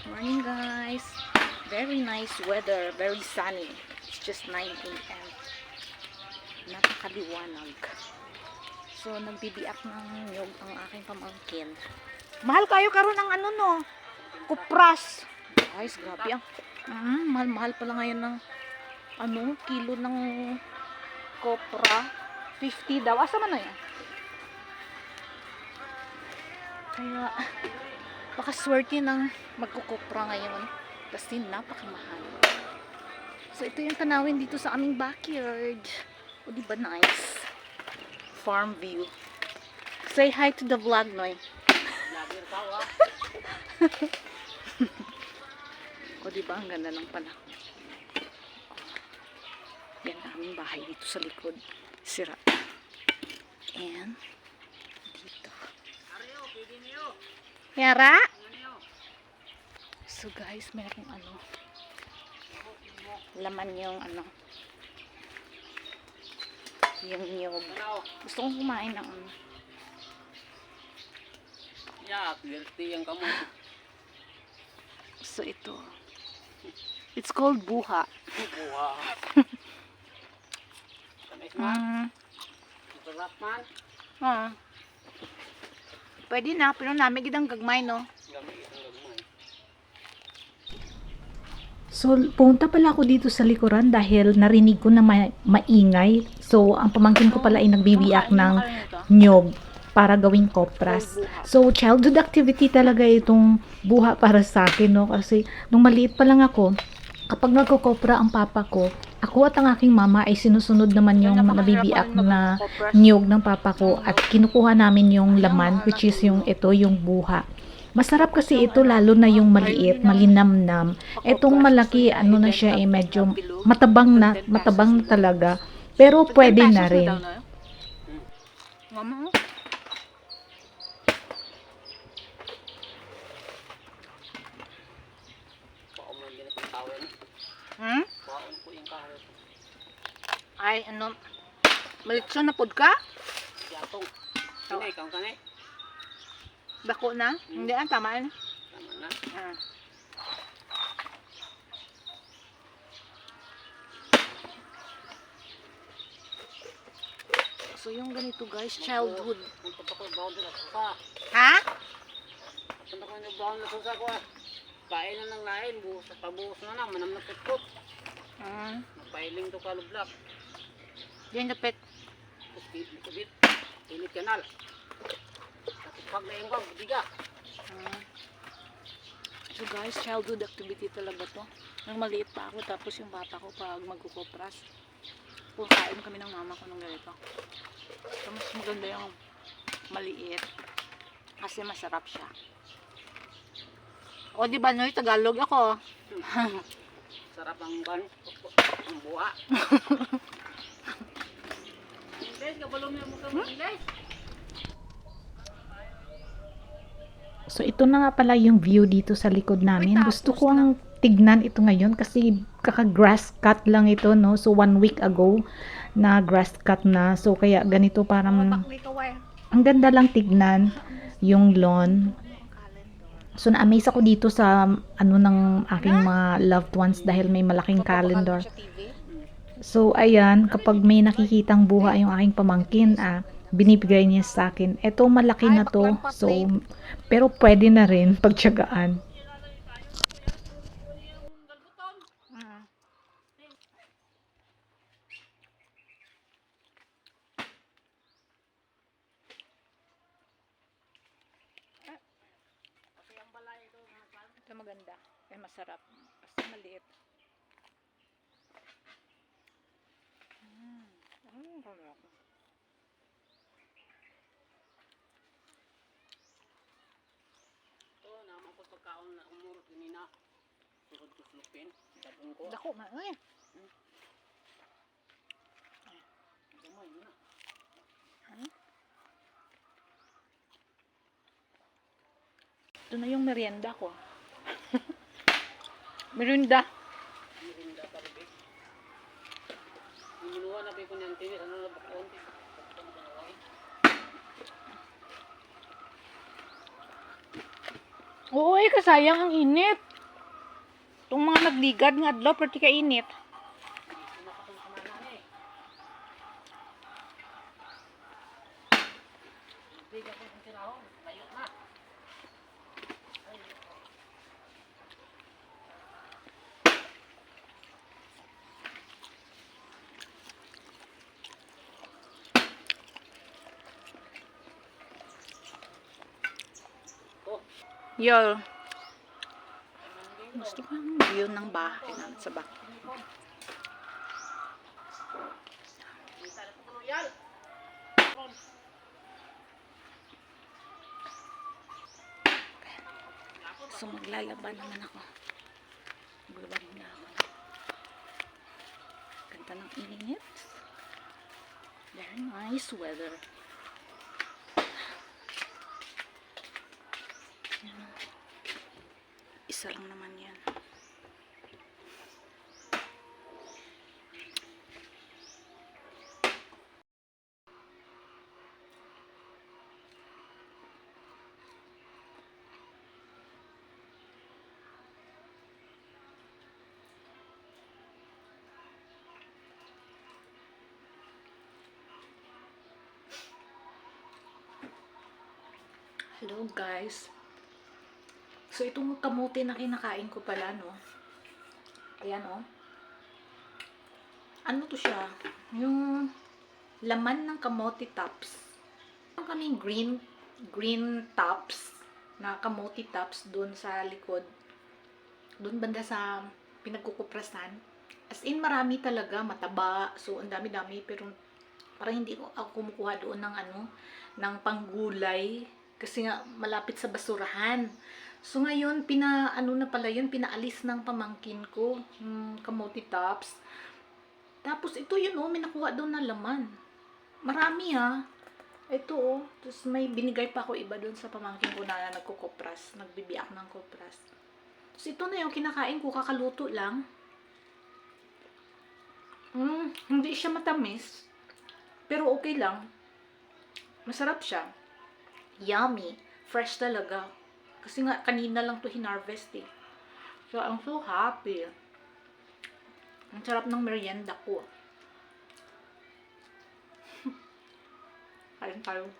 Morning guys. Very nice weather, very sunny. It's just 9 a.m. Napakaliwanag. So nagbibiak ng nyog ang aking pamangkin. Mahal kayo karon ng ano no? Kupras. Guys, grabe ang mahal-mahal pala ngayon ng kilo ng kopra. 50 daw. Asa man na yan? Kaya pakaswerte ng magkukupra ngayon kasi napakamahal. So ito yung tanawin dito sa aming backyard. O diba nice? Farm view. Say hi to the vlog, Noy. O diba ang ganda ng panahon. Yan ang aming bahay dito sa likod. Sira. And dito. Yara? So guys, merong laman yung yung niyog. Gusto kong kumain ng Ya, dirty yang kamu. So ito. It's called buha. Wah. Tamis man. Sarap man. Pwede na, pero namin gidang gagmay, no? Gamay ang gagmay. So, pumunta pala ako dito sa likuran dahil narinig ko na maingay. So, ang pamangkin ko pala ay nagbibiyak ng nyog para gawing kopras. So, childhood activity talaga itong buha para sa akin, no? Kasi, nung maliit pa lang ako, kapag nagkokopra ang papa ko, ako at ang aking mama ay sinusunod naman yung nabibiyak na nyog ng papa ko at kinukuha namin yung laman, which is yung buha. Masarap kasi ito, lalo na yung maliit, malinamnam. Etong malaki, na siya, medyo matabang na talaga. Pero pwede na rin. Mama, Paon mo din ang tawin. Paon ko yung kahoy. Ay, malitso na pod ka? Yatong. Kanay, kang kanay. Dako na? Hindi, tama na. Tama na. So yung ganito guys, childhood. Punta pa ko baon din ako sa. Ha? Punta ko yung baon na susa ko. Kain na lang lain, buhos at pabuhos na lang, manam na pitkot. Napailing to kalublak. Yan napit. Tapos kubit. Pinit kanal. Tapos pag na yung bang, biga. So guys, childhood activity talaga to. Nang maliit pa ako, tapos yung bata ko pag magkukopras, kain kami ng mama ko ng ganito. So mas maganda yung maliit kasi masarap siya. O di ba, Noy, Tagalog ako. Sarap ang ban, ang buha. Guys, kabalong niya mo kami, guys. So, ito na nga pala yung view dito sa likod namin. Gusto ko ang tignan ito ngayon kasi kaka-grass cut lang ito, no? So, 1 week ago na grass cut na. So, kaya ganito parang ang ganda lang tignan yung lawn. So, na-amaze ako dito sa ng aking mga loved ones dahil may malaking calendar. So, ayan, kapag may nakikitang buha yung aking pamangkin, binibigay niya sa akin. Ito, malaki na to. So, pero pwede na rin pagtiyagaan. Ito maganda. Ay masarap. Kasi maliit. Ito, naman ko pagkaon na umurot kanina. Surod ko slupin. Dabong ko. Dako man. Ay. Gamay yun na. Ito na yung merienda ko. Merienda. Mirinda kalibig. Minuwa na pa ko niyang tinis. Ano na bakon? Oo, kasayang ang init. Itong mga nagligad nga adlaw, pati kainit. Yo. Gusto ko yung view ng bahay namin sa back. So maglalaban naman ako. Maglalaban muna ako. Ganda ng init. Very nice weather. Yan. Isa lang naman yan. Hello guys. So itong kamote na kinakain ko pala, no. Ayan, oh. Ano to siya? Yung laman ng kamote tops. Meron kaming green tops na kamote tops doon sa likod. Doon banda sa pinagkukuprasan. As in marami talaga, mataba. So ang dami-dami, pero parang hindi ko ako kumukuha doon ng ng panggulay kasi nga malapit sa basurahan. So ngayon na pala yun, pinaalis ng pamangkin ko, kamote tops. Tapos ito yun, oh, may nakuha doon na laman. Marami ha. Ito, oh. Tapos may binigay pa ako iba doon sa pamangkin ko na nagkukopras, nagbibiak ng kopras. Tapos ito na yung kinakain ko, kakaluto lang. Hindi siya matamis, pero okay lang. Masarap siya. Yummy. Fresh talaga. Kasi nga, kanina lang to hinarvest eh. So, I'm so happy. Ang sarap ng merienda ko. Kain tayo.